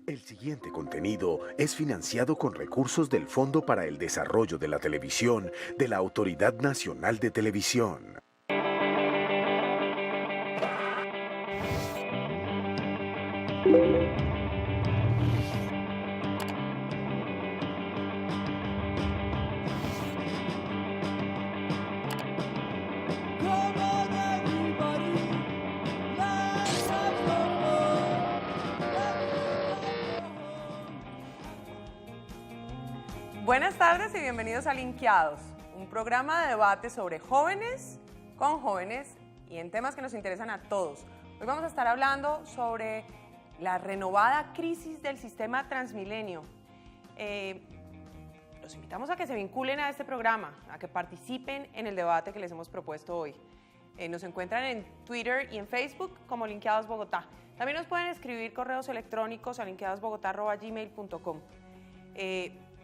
El siguiente contenido es financiado con recursos del Fondo para el Desarrollo de la Televisión de la Autoridad Nacional de Televisión. Buenas tardes y bienvenidos a Linkeados, un programa de debate sobre jóvenes, con jóvenes y en temas que nos interesan a todos. Hoy vamos a estar hablando sobre la renovada crisis del sistema Transmilenio. Los invitamos a que se vinculen a este programa, a que participen en el debate que les hemos propuesto hoy. Nos encuentran en Twitter y en Facebook como Linkeados Bogotá. También nos pueden escribir correos electrónicos a linkeadosbogotá@gmail.com.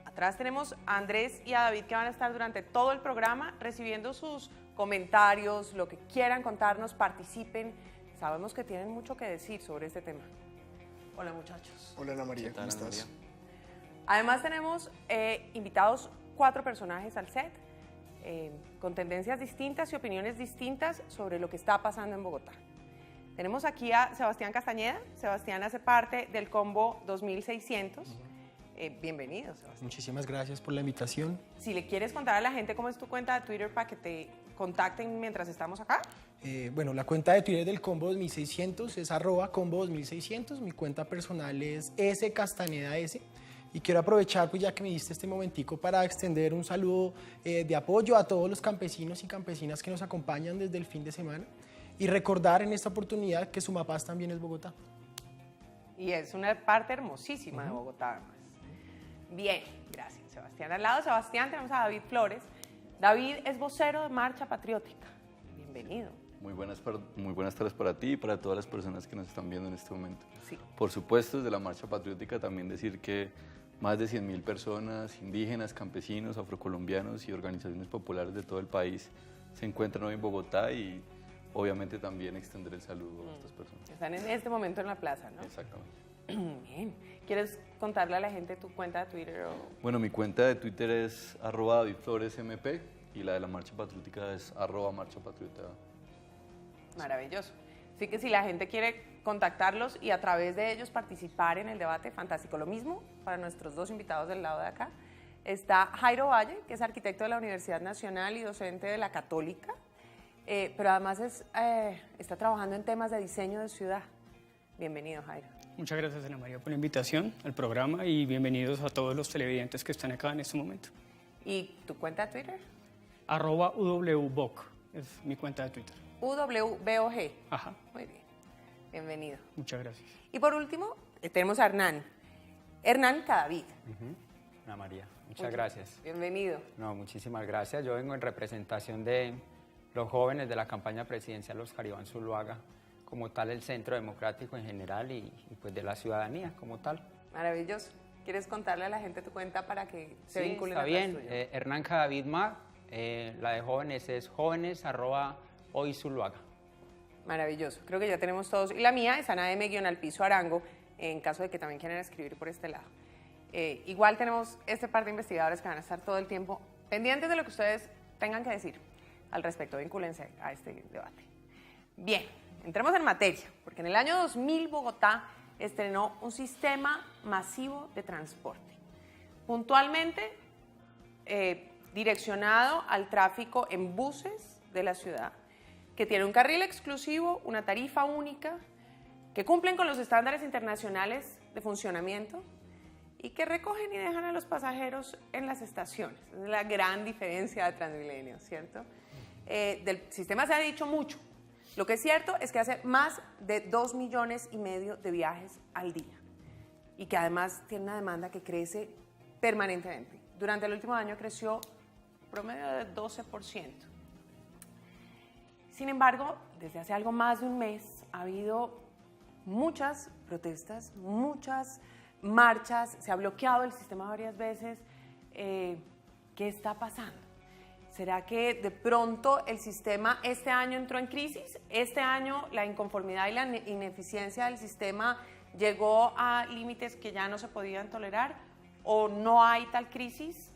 Atrás tenemos a Andrés y a David que van a estar durante todo el programa recibiendo sus comentarios, lo que quieran contarnos, participen. Sabemos que tienen mucho que decir sobre este tema. Hola muchachos. Hola Ana María, ¿cómo estás? Además tenemos invitados 4 personajes al set con tendencias distintas y opiniones distintas sobre lo que está pasando en Bogotá. Tenemos aquí a Sebastián Castañeda. Sebastián hace parte del combo 2600. Bienvenido, Sebastián. Muchísimas gracias por la invitación. Si le quieres contar a la gente cómo es tu cuenta de Twitter para que te contacten mientras estamos acá. Bueno, la cuenta de Twitter del Combo 2600 es @combo 2600. Mi cuenta personal es @castañeda_s. Y quiero aprovechar, pues ya que me diste este momentico, para extender un saludo de apoyo a todos los campesinos y campesinas que nos acompañan desde el fin de semana. Y recordar en esta oportunidad que Sumapaz también es Bogotá. Y es una parte hermosísima de Bogotá, además. Bien, gracias, Sebastián. Al lado de Sebastián tenemos a David Flores. David es vocero de Marcha Patriótica. Bienvenido. Muy buenas tardes para ti y para todas las personas que nos están viendo en este momento. Sí. Por supuesto, desde la Marcha Patriótica también decir que más de 100.000 personas, indígenas, campesinos, afrocolombianos y organizaciones populares de todo el país se encuentran hoy en Bogotá y obviamente también extender el saludo a estas personas. Están en este momento en la plaza, ¿no? Exactamente. Bien. ¿Quieres contarle a la gente tu cuenta de Twitter? Bueno, mi cuenta de Twitter es @DavidFloresMP y la de la Marcha Patriótica es @MarchaPatriota. Maravilloso. Así que si la gente quiere contactarlos y a través de ellos participar en el debate, fantástico. Lo mismo para nuestros 2 invitados del lado de acá. Está Jairo Valle, que es arquitecto de la Universidad Nacional y docente de la Católica, pero además está trabajando en temas de diseño de ciudad. Bienvenido, Jairo. Muchas gracias, Ana María, por la invitación al programa y bienvenidos a todos los televidentes que están acá en este momento. ¿Y tu cuenta de Twitter? @UWBOG es mi cuenta de Twitter. UWBOG. Ajá. Muy bien. Bienvenido. Muchas gracias. Y por último, tenemos a Hernán. Hernán Cadavid. Ana María, muchas gracias. Bienvenido. No, muchísimas gracias. Yo vengo en representación de los jóvenes de la campaña presidencial Oscar Iván Zuluaga, como tal el Centro Democrático en general y pues de la ciudadanía como tal. Maravilloso. ¿Quieres contarle a la gente tu cuenta para que se vinculen está a bien. tuyo? Hernán Cadavid Mag, la de jóvenes es jóvenes@hoyzuluaga. Maravilloso. Creo que ya tenemos todos. Y la mía es Ana M_Alpizo Arango, en caso de que también quieran escribir por este lado. Igual tenemos este par de investigadores que van a estar todo el tiempo pendientes de lo que ustedes tengan que decir al respecto. Vincúlense a este debate. Bien, entremos en materia, porque en el año 2000 Bogotá estrenó un sistema masivo de transporte, puntualmente direccionado al tráfico en buses de la ciudad, que tiene un carril exclusivo, una tarifa única, que cumplen con los estándares internacionales de funcionamiento y que recogen y dejan a los pasajeros en las estaciones. Es la gran diferencia de Transmilenio, ¿cierto? Del sistema se ha dicho mucho. Lo que es cierto es que hace más de 2,5 millones de viajes al día y que además tiene una demanda que crece permanentemente. Durante el último año creció promedio de 12%. Sin embargo, desde hace algo más de un mes ha habido muchas protestas, muchas marchas, se ha bloqueado el sistema varias veces. ¿Qué está pasando? ¿Será que de pronto el sistema este año entró en crisis? Este año la inconformidad y la ineficiencia del sistema llegó a límites que ya no se podían tolerar o no hay tal crisis,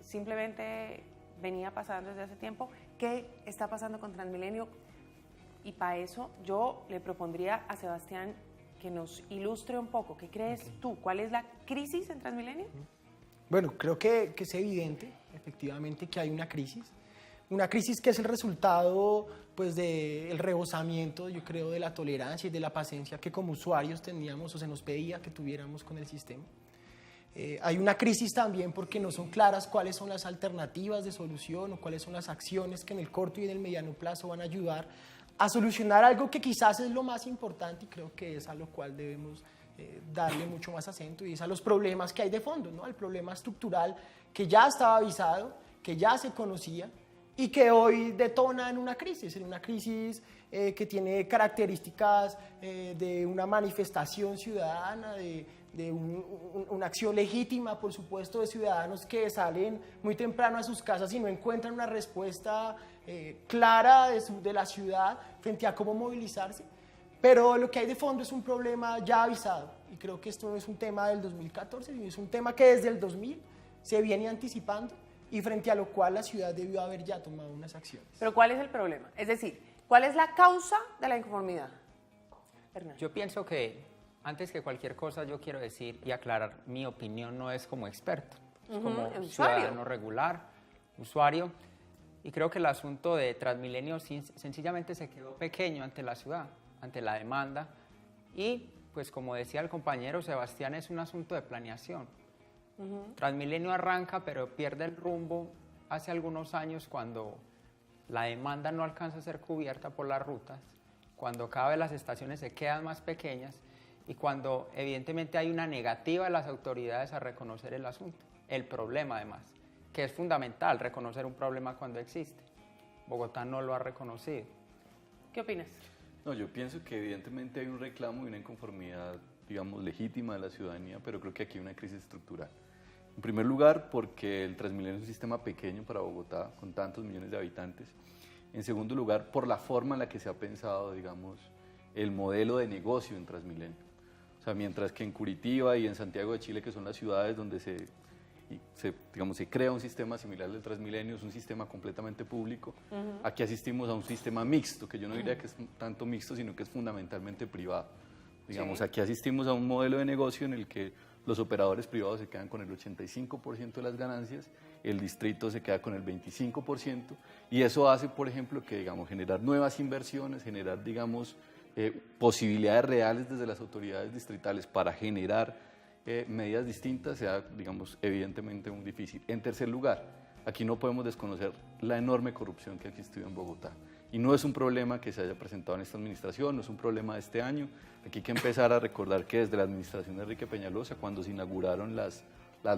simplemente venía pasando desde hace tiempo. ¿Qué está pasando con Transmilenio? Y para eso yo le propondría a Sebastián que nos ilustre un poco. ¿Qué crees tú? ¿Cuál es la crisis en Transmilenio? Bueno, creo que es evidente, efectivamente, que hay una crisis que es el resultado pues, del rebosamiento, yo creo, de la tolerancia y de la paciencia que como usuarios teníamos o se nos pedía que tuviéramos con el sistema. Hay una crisis también porque no son claras cuáles son las alternativas de solución o cuáles son las acciones que en el corto y en el mediano plazo van a ayudar a solucionar algo que quizás es lo más importante y creo que es a lo cual debemos darle mucho más acento y es a los problemas que hay de fondo, ¿no? El problema estructural que ya estaba avisado, que ya se conocía y que hoy detona en una crisis que tiene características de una manifestación ciudadana, de una acción legítima, por supuesto, de ciudadanos que salen muy temprano a sus casas y no encuentran una respuesta clara de la ciudad frente a cómo movilizarse. Pero lo que hay de fondo es un problema ya avisado y creo que esto no es un tema del 2014, sino es un tema que desde el 2000 se viene anticipando y frente a lo cual la ciudad debió haber ya tomado unas acciones. Pero ¿cuál es el problema? Es decir, ¿cuál es la causa de la inconformidad? Hernán. Yo pienso que antes que cualquier cosa yo quiero decir y aclarar, mi opinión no es como experto, es como ciudadano regular, usuario, y creo que el asunto de Transmilenio sencillamente se quedó pequeño ante la ciudad, ante la demanda, y pues como decía el compañero Sebastián, es un asunto de planeación. Transmilenio arranca pero pierde el rumbo hace algunos años cuando la demanda no alcanza a ser cubierta por las rutas, cuando cada vez las estaciones se quedan más pequeñas y cuando evidentemente hay una negativa de las autoridades a reconocer el asunto, el problema además, que es fundamental reconocer un problema cuando existe. Bogotá no lo ha reconocido. ¿Qué opinas? No, yo pienso que evidentemente hay un reclamo y una inconformidad, digamos, legítima de la ciudadanía, pero creo que aquí hay una crisis estructural. En primer lugar, porque el Transmilenio es un sistema pequeño para Bogotá, con tantos millones de habitantes. En segundo lugar, por la forma en la que se ha pensado, digamos, el modelo de negocio en Transmilenio. O sea, mientras que en Curitiba y en Santiago de Chile, que son las ciudades donde se crea un sistema similar al Transmilenio, es un sistema completamente público. Aquí asistimos a un sistema mixto, que yo no diría que es tanto mixto, sino que es fundamentalmente privado. Digamos, aquí asistimos a un modelo de negocio en el que los operadores privados se quedan con el 85% de las ganancias, el distrito se queda con el 25%, y eso hace, por ejemplo, que, digamos, generar nuevas inversiones, generar, digamos, posibilidades reales desde las autoridades distritales para generar medidas distintas sea, digamos, evidentemente muy difícil. En tercer lugar, aquí no podemos desconocer la enorme corrupción que ha existido en Bogotá. Y no es un problema que se haya presentado en esta administración, no es un problema de este año. Aquí hay que empezar a recordar que desde la administración de Enrique Peñalosa, cuando se inauguraron las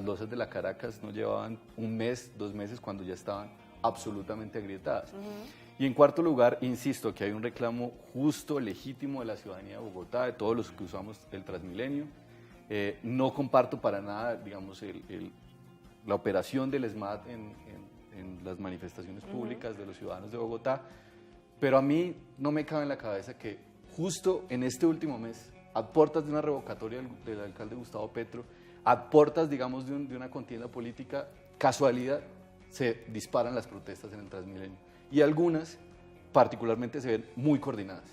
losas de la Caracas, no llevaban un mes, 2 meses, cuando ya estaban absolutamente agrietadas. Y en cuarto lugar, insisto, que hay un reclamo justo, legítimo de la ciudadanía de Bogotá, de todos los que usamos el Transmilenio. No comparto para nada, digamos, la operación del SMAT en las manifestaciones públicas de los ciudadanos de Bogotá, pero a mí no me cabe en la cabeza que justo en este último mes, a puertas de una revocatoria del alcalde Gustavo Petro, a puertas, digamos, de una contienda política, casualidad, se disparan las protestas en el Transmilenio. Y algunas, particularmente, se ven muy coordinadas,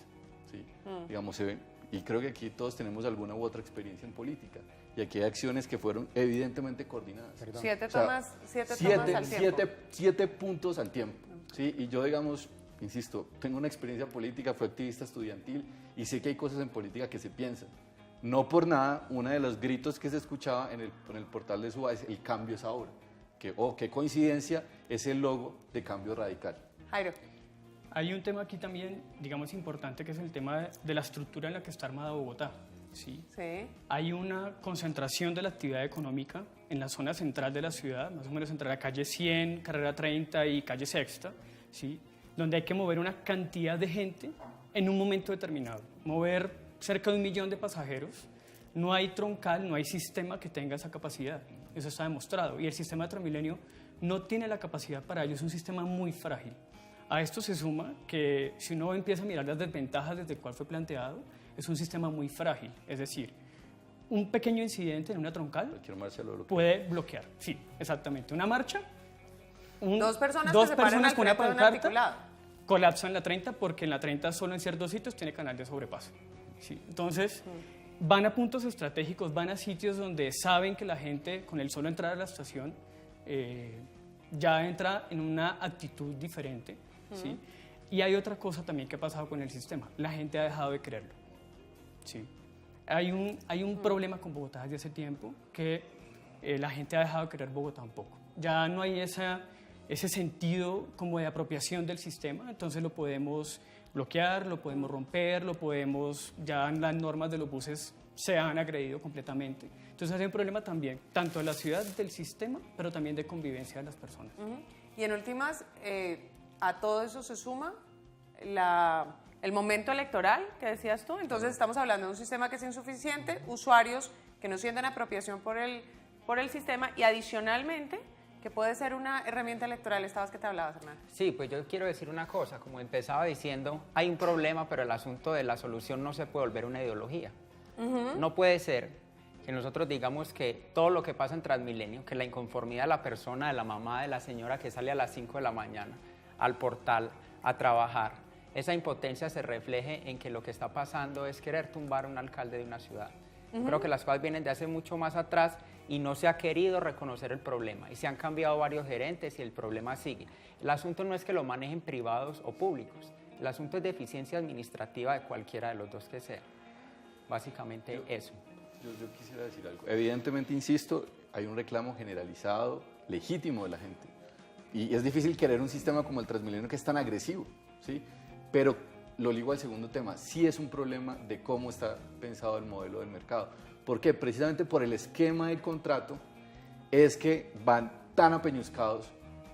¿sí? Digamos, se ven, y creo que aquí todos tenemos alguna u otra experiencia en política, y aquí hay acciones que fueron evidentemente coordinadas. Siete tomas al tiempo. 7 puntos al tiempo, ¿sí? Y yo, digamos, insisto, tengo una experiencia política, fui activista estudiantil, y sé que hay cosas en política que se piensan. No por nada, uno de los gritos que se escuchaba en el portal de Suba es: el cambio es ahora. Qué coincidencia, es el logo de Cambio Radical. Jairo. Hay un tema aquí también, digamos, importante, que es el tema de la estructura en la que está armada Bogotá. ¿Sí? Sí. Hay una concentración de la actividad económica en la zona central de la ciudad, más o menos entre la calle 100, carrera 30 y calle Sexta, ¿sí? Donde hay que mover una cantidad de gente en un momento determinado. Mover cerca de 1 millón de pasajeros. No hay troncal, no hay sistema que tenga esa capacidad. Eso está demostrado. Y el sistema de Transmilenio no tiene la capacidad para ello. Es un sistema muy frágil. A esto se suma que si uno empieza a mirar las desventajas desde el cual fue planteado, es un sistema muy frágil, es decir, un pequeño incidente en una troncal puede bloquear, sí, exactamente, una marcha, dos personas con una pancarta colapsan la 30 porque en la 30 solo en ciertos sitios tiene canal de sobrepaso, ¿sí? Entonces van a puntos estratégicos, van a sitios donde saben que la gente con el solo entrar a la estación ya entra en una actitud diferente, ¿sí? Y hay otra cosa también que ha pasado con el sistema, la gente ha dejado de creerlo, ¿sí? Hay un problema con Bogotá desde hace tiempo que la gente ha dejado de querer Bogotá un poco. Ya no hay ese sentido como de apropiación del sistema, entonces lo podemos bloquear, lo podemos romper, ya las normas de los buses se han agredido completamente. Entonces hay un problema también, tanto de la ciudad, del sistema, pero también de convivencia de las personas. Y en últimas, a todo eso se suma el momento electoral que decías tú. Entonces estamos hablando de un sistema que es insuficiente, usuarios que no sienten apropiación por el sistema y adicionalmente que puede ser una herramienta electoral. Estabas que te hablabas, Hernán. Sí, pues yo quiero decir una cosa, como empezaba diciendo, hay un problema, pero el asunto de la solución no se puede volver una ideología. No puede ser que nosotros digamos que todo lo que pasa en Transmilenio, que la inconformidad de la persona, de la mamá, de la señora que sale a las 5 de la mañana al portal a trabajar, esa impotencia se refleje en que lo que está pasando es querer tumbar a un alcalde de una ciudad. Creo que las cosas vienen de hace mucho más atrás y no se ha querido reconocer el problema y se han cambiado varios gerentes y el problema sigue. El asunto no es que lo manejen privados o públicos, el asunto es de eficiencia administrativa de cualquiera de los dos que sea. Básicamente eso. Yo quisiera decir algo. Evidentemente, insisto, hay un reclamo generalizado, legítimo de la gente. Y es difícil querer un sistema como el Transmilenio que es tan agresivo, ¿sí? Pero lo ligo al segundo tema, sí es un problema de cómo está pensado el modelo del mercado. ¿Por qué? Precisamente por el esquema del contrato es que van tan apeñuscados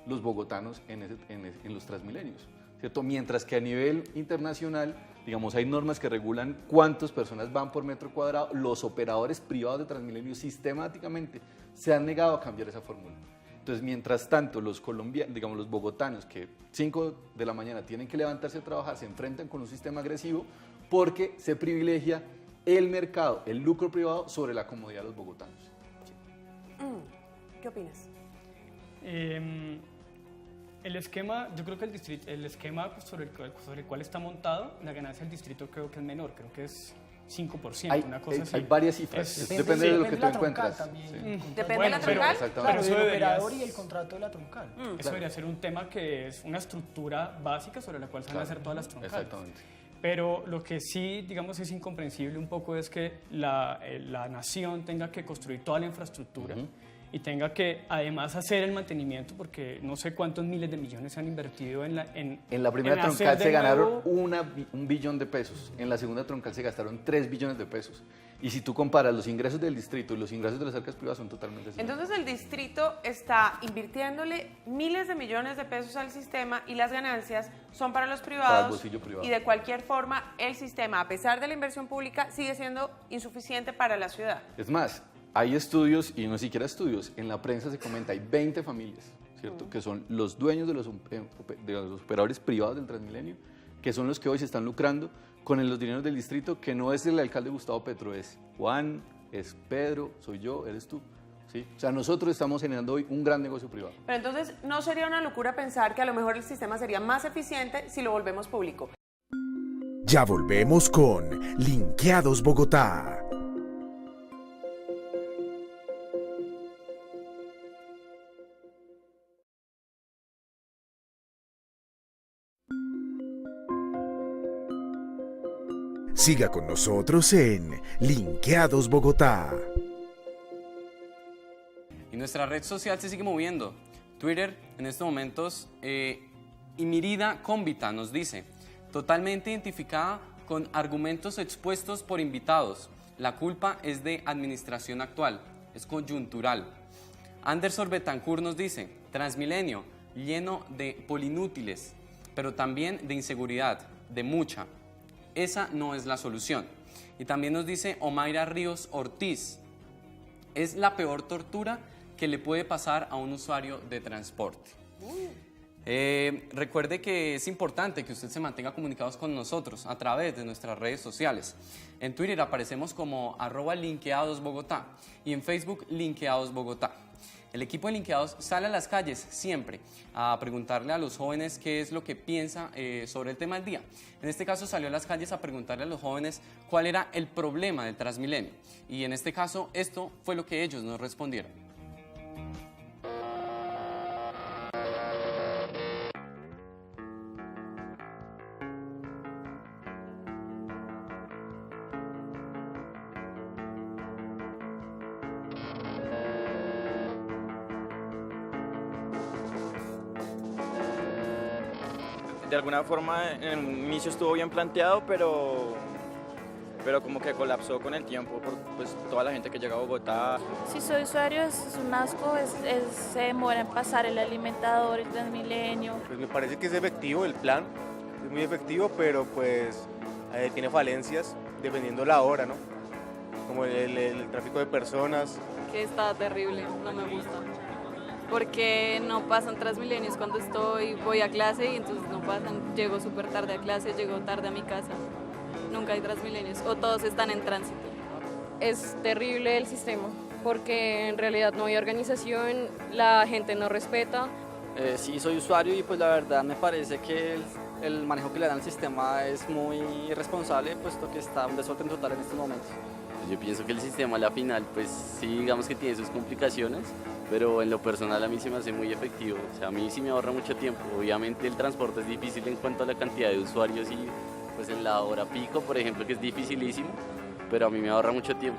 los bogotanos en los Transmilenios, ¿cierto? Mientras que a nivel internacional, digamos, hay normas que regulan cuántas personas van por metro cuadrado, los operadores privados de Transmilenio sistemáticamente se han negado a cambiar esa fórmula. Entonces, mientras tanto, los colombianos, digamos, los bogotanos que 5 de la mañana tienen que levantarse a trabajar, se enfrentan con un sistema agresivo porque se privilegia el mercado, el lucro privado sobre la comodidad de los bogotanos. ¿Qué opinas? El esquema, yo creo que el esquema sobre el cual está montado, la ganancia del distrito creo que es menor, creo que es 5%, una cosa así. Hay varias cifras, depende de lo que tú encuentras. Depende de la troncal. Claro, el operador y el contrato de la troncal. Eso debería ser un tema que es una estructura básica sobre la cual se van a hacer todas las troncales. Exactamente. Pero lo que sí, digamos, es incomprensible un poco es que la nación tenga que construir toda la infraestructura y tenga que además hacer el mantenimiento, porque no sé cuántos miles de millones se han invertido en la primera troncal se ganaron un billón de pesos, en la segunda troncal se gastaron 3 billones de pesos. Y si tú comparas los ingresos del distrito y los ingresos de las arcas privadas son totalmente distintos. Entonces el distrito está invirtiéndole miles de millones de pesos al sistema y las ganancias son para los privados. Para el bolsillo privado. Y de cualquier forma el sistema, a pesar de la inversión pública, sigue siendo insuficiente para la ciudad. Es más, hay estudios, y no siquiera estudios, en la prensa se comenta, hay 20 familias, ¿cierto? Que son los dueños de los operadores privados del Transmilenio, que son los que hoy se están lucrando con los dineros del distrito, que no es el alcalde Gustavo Petro, es Juan, es Pedro, soy yo, eres tú. ¿Sí? O sea, nosotros estamos generando hoy un gran negocio privado. Pero entonces, ¿no sería una locura pensar que a lo mejor el sistema sería más eficiente si lo volvemos público? Ya volvemos con Linkeados Bogotá. Siga con nosotros en Linkeados Bogotá. Y nuestra red social se sigue moviendo. Twitter, en estos momentos, Imirida Cómbita nos dice, totalmente identificada con argumentos expuestos por invitados. La culpa es de administración actual, es coyuntural. Anderson Betancourt nos dice, Transmilenio, lleno de polinútiles, pero también de inseguridad, de mucha. Esa no es la solución. Y también nos dice Omaira Ríos Ortiz, es la peor tortura que le puede pasar a un usuario de transporte. Recuerde que es importante que usted se mantenga comunicados con nosotros a través de nuestras redes sociales. En Twitter aparecemos como @linkeadosbogotá y en Facebook linkeadosbogotá. El equipo de Linkeados sale a las calles siempre a preguntarle a los jóvenes qué es lo que piensa sobre el tema del día. En este caso salió a las calles a preguntarle a los jóvenes cuál era el problema del Transmilenio. Y en este caso esto fue lo que ellos nos respondieron. De alguna forma en el inicio estuvo bien planteado, pero como que colapsó con el tiempo por pues, toda la gente que llega a Bogotá. Si soy usuario es un asco, se demora en pasar el alimentador, el Transmilenio. Pues me parece que es efectivo el plan, es muy efectivo, pero pues tiene falencias dependiendo la hora, ¿no? Como el tráfico de personas. Que está terrible, no me gusta. Porque no pasan Transmilenios cuando voy a clase y entonces no pasan, llego súper tarde a clase, llego tarde a mi casa, nunca hay Transmilenios o todos están en tránsito. Es terrible el sistema porque en realidad no hay organización, la gente no respeta. Sí, soy usuario y pues la verdad me parece que el manejo que le dan al sistema es muy irresponsable, puesto que está un desorden total en estos momentos. Yo pienso que el sistema a la final, pues sí, digamos que tiene sus complicaciones, pero en lo personal a mí se me hace muy efectivo. O sea, a mí sí me ahorra mucho tiempo. Obviamente el transporte es difícil en cuanto a la cantidad de usuarios y pues en la hora pico, por ejemplo, que es dificilísimo, pero a mí me ahorra mucho tiempo.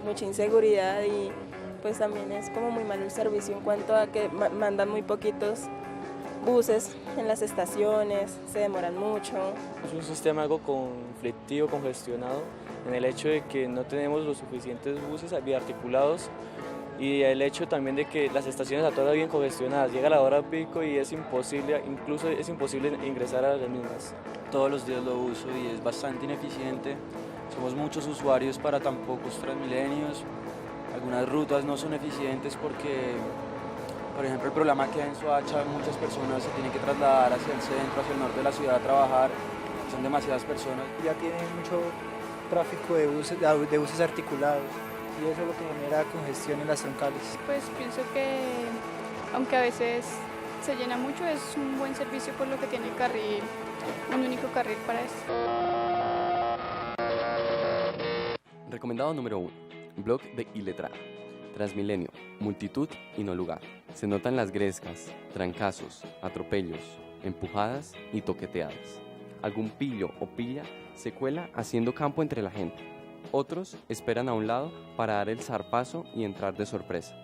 Mucha inseguridad y pues también es como muy malo el servicio en cuanto a que mandan muy poquitos buses en las estaciones, se demoran mucho. Es un sistema algo conflictivo, congestionado, en el hecho de que no tenemos los suficientes buses biarticulados y el hecho también de que las estaciones a todas bien congestionadas, llega la hora pico y es imposible, incluso es imposible ingresar a las mismas. Todos los días lo uso y es bastante ineficiente, somos muchos usuarios para tan pocos Transmilenios, algunas rutas no son eficientes porque, por ejemplo, el problema que hay en Soacha, muchas personas se tienen que trasladar hacia el centro, hacia el norte de la ciudad a trabajar, son demasiadas personas. Ya tiene mucho tráfico de buses articulados y eso es lo que genera congestión en las troncales. Pues pienso que, aunque a veces se llena mucho, es un buen servicio por lo que tiene carril, un único carril para eso. Recomendado número 1. Blog de Iletrada. Transmilenio, multitud y no lugar. Se notan las grescas, trancazos, atropellos, empujadas y toqueteadas. Algún pillo o pilla se cuela haciendo campo entre la gente. Otros esperan a un lado para dar el zarpazo y entrar de sorpresa.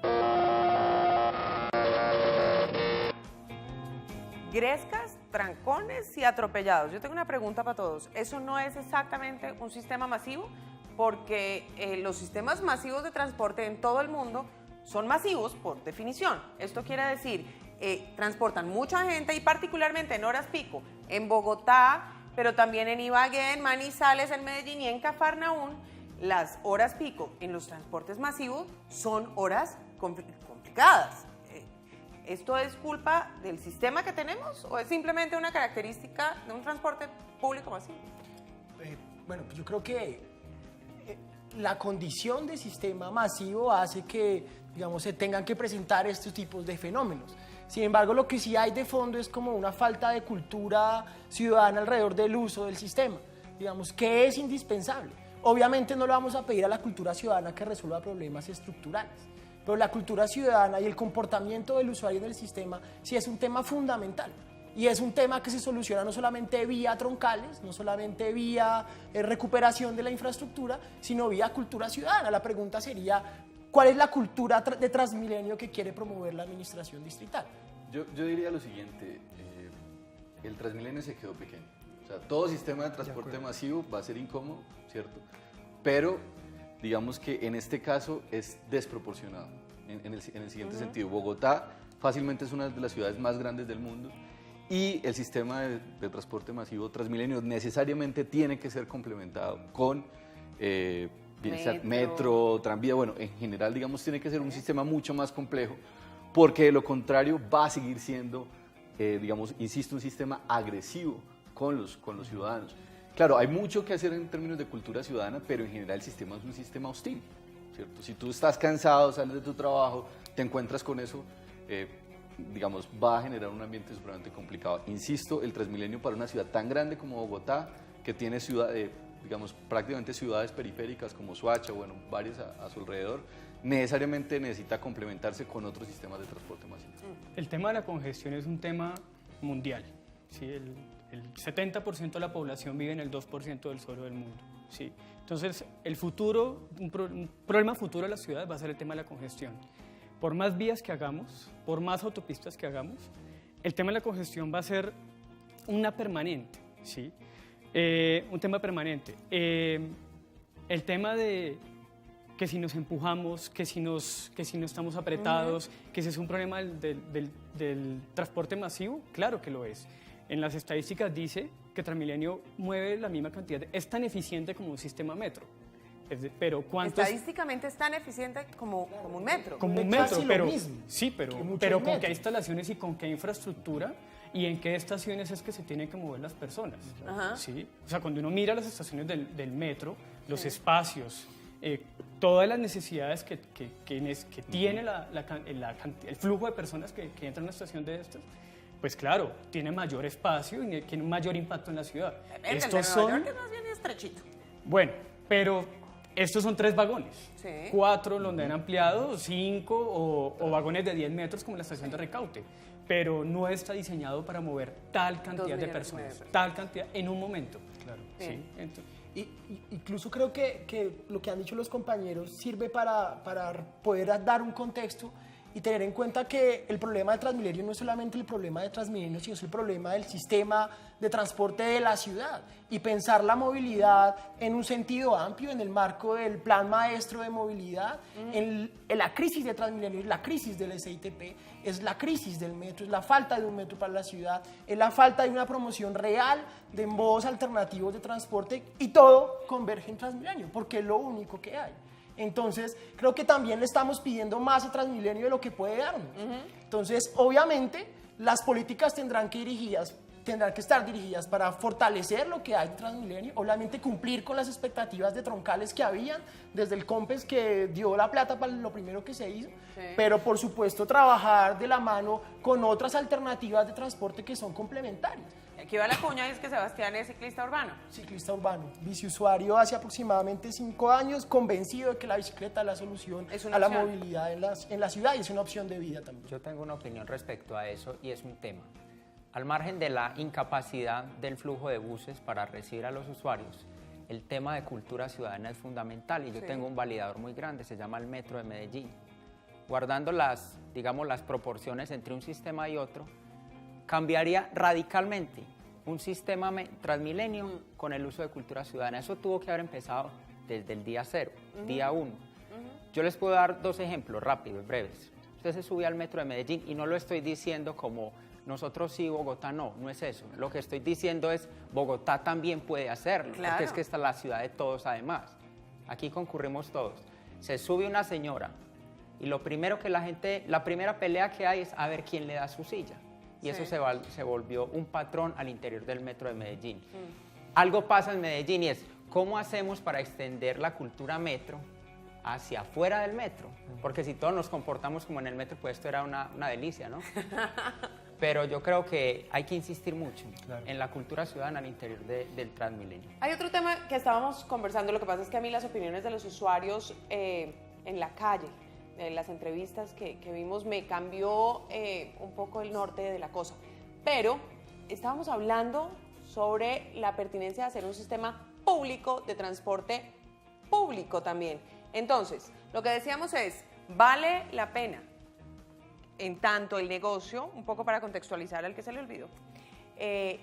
Grescas, trancones y atropellados. Yo tengo una pregunta para todos. ¿Eso no es exactamente un sistema masivo? Porque los sistemas masivos de transporte en todo el mundo son masivos por definición. Esto quiere decir, transportan mucha gente y particularmente en horas pico, en Bogotá, pero también en Ibagué, en Manizales, en Medellín y en Cafarnaún. Las horas pico en los transportes masivos son horas complicadas. ¿Esto es culpa del sistema que tenemos o es simplemente una característica de un transporte público masivo? Bueno, pues yo creo que la condición de sistema masivo hace que, digamos, se tengan que presentar estos tipos de fenómenos. Sin embargo, lo que sí hay de fondo es como una falta de cultura ciudadana alrededor del uso del sistema, digamos, que es indispensable. Obviamente no le vamos a pedir a la cultura ciudadana que resuelva problemas estructurales, pero la cultura ciudadana y el comportamiento del usuario del sistema sí es un tema fundamental. Y es un tema que se soluciona no solamente vía troncales, no solamente vía recuperación de la infraestructura, sino vía cultura ciudadana. La pregunta sería, ¿cuál es la cultura de Transmilenio que quiere promover la administración distrital? Yo diría lo siguiente, el Transmilenio se quedó pequeño. O sea, todo sistema de transporte masivo va a ser incómodo, ¿cierto? Pero digamos que en este caso es desproporcionado, en el siguiente sentido. Bogotá fácilmente es una de las ciudades más grandes del mundo, y el sistema de transporte masivo Transmilenio necesariamente tiene que ser complementado con metro, tranvía, bueno, en general, digamos, tiene que ser un sistema mucho más complejo, porque de lo contrario va a seguir siendo digamos, insisto, un sistema agresivo con los ciudadanos. Claro, hay mucho que hacer en términos de cultura ciudadana, pero en general el sistema es un sistema hostil, ¿cierto? Si tú estás cansado, sales de tu trabajo, te encuentras con eso, digamos, va a generar un ambiente supremamente complicado. Insisto, el Transmilenio para una ciudad tan grande como Bogotá, que tiene digamos, prácticamente ciudades periféricas como Soacha, bueno, varias a su alrededor, necesariamente necesita complementarse con otros sistemas de transporte masivo. El tema de la congestión es un tema mundial, ¿sí? El 70% de la población vive en el 2% del suelo del mundo, ¿sí? Entonces, el futuro, un problema futuro de la ciudad va a ser el tema de la congestión. Por más vías que hagamos, por más autopistas que hagamos, el tema de la congestión va a ser una permanente, ¿sí? Un tema permanente. El tema de que si nos empujamos, que si no estamos apretados, que ese es un problema del transporte masivo, claro que lo es. En las estadísticas dice que Transmilenio mueve la misma cantidad, es tan eficiente como un sistema metro. Pero Estadísticamente es tan eficiente como un metro. Como un metro, pero sí, pero con qué instalaciones y con qué infraestructura y en qué estaciones es que se tienen que mover las personas. ¿Sí? O sea, cuando uno mira las estaciones del metro, los espacios, todas las necesidades que tiene el flujo de personas que entran a una estación de estas, pues claro, tiene mayor espacio y tiene un mayor impacto en la ciudad. Estos son más bien estrechito. Bueno, pero estos son 3 vagones, 4 donde han ampliado, 5 o vagones de 10 metros como la estación de Ricaurte, pero no está diseñado para mover tal cantidad de personas, tal cantidad en un momento. Claro. ¿Sí? Incluso creo que lo que han dicho los compañeros sirve para poder dar un contexto y tener en cuenta que el problema de Transmilenio no es solamente el problema de Transmilenio, sino es el problema del sistema de transporte de la ciudad y pensar la movilidad en un sentido amplio, en el marco del plan maestro de movilidad, en la crisis de Transmilenio, es la crisis del SITP, es la crisis del metro, es la falta de un metro para la ciudad, es la falta de una promoción real de modos alternativos de transporte y todo converge en Transmilenio, porque es lo único que hay. Entonces, creo que también le estamos pidiendo más a Transmilenio de lo que puede darnos. Entonces, obviamente, las políticas tendrán que estar dirigidas para fortalecer lo que hay en Transmilenio, obviamente cumplir con las expectativas de troncales que habían, desde el COMPES que dio la plata para lo primero que se hizo, pero por supuesto trabajar de la mano con otras alternativas de transporte que son complementarias. Aquí va la cuña y es que Sebastián es ciclista urbano. Ciclista urbano, biciusuario hace aproximadamente 5 años, convencido de que la bicicleta es la solución a la movilidad en la ciudad y es una opción de vida también. Yo tengo una opinión respecto a eso y es un tema. Al margen de la incapacidad del flujo de buses para recibir a los usuarios, el tema de cultura ciudadana es fundamental y yo tengo un validador muy grande, se llama el Metro de Medellín. Guardando las proporciones entre un sistema y otro, cambiaría radicalmente un sistema Transmilenio con el uso de cultura ciudadana. Eso tuvo que haber empezado desde el día 0, día 1. Yo les puedo dar 2 ejemplos rápidos, breves. Usted se sube al Metro de Medellín y no lo estoy diciendo como nosotros sí, Bogotá no es eso. Lo que estoy diciendo es Bogotá también puede hacerlo, porque es que esta es la ciudad de todos además. Aquí concurrimos todos. Se sube una señora y lo primero que la primera pelea que hay es a ver quién le da su silla. Y eso se volvió un patrón al interior del Metro de Medellín. Algo pasa en Medellín y es, ¿cómo hacemos para extender la cultura metro hacia afuera del metro? Porque si todos nos comportamos como en el metro, pues esto era una delicia, ¿no? Pero yo creo que hay que insistir mucho en la cultura ciudadana al interior del Transmilenio. Hay otro tema que estábamos conversando, lo que pasa es que a mí las opiniones de los usuarios en la calle, las entrevistas que vimos, me cambió un poco el norte de la cosa. Pero estábamos hablando sobre la pertinencia de hacer un sistema público de transporte público también. Entonces, lo que decíamos es, vale la pena, en tanto el negocio, un poco para contextualizar al que se le olvidó, el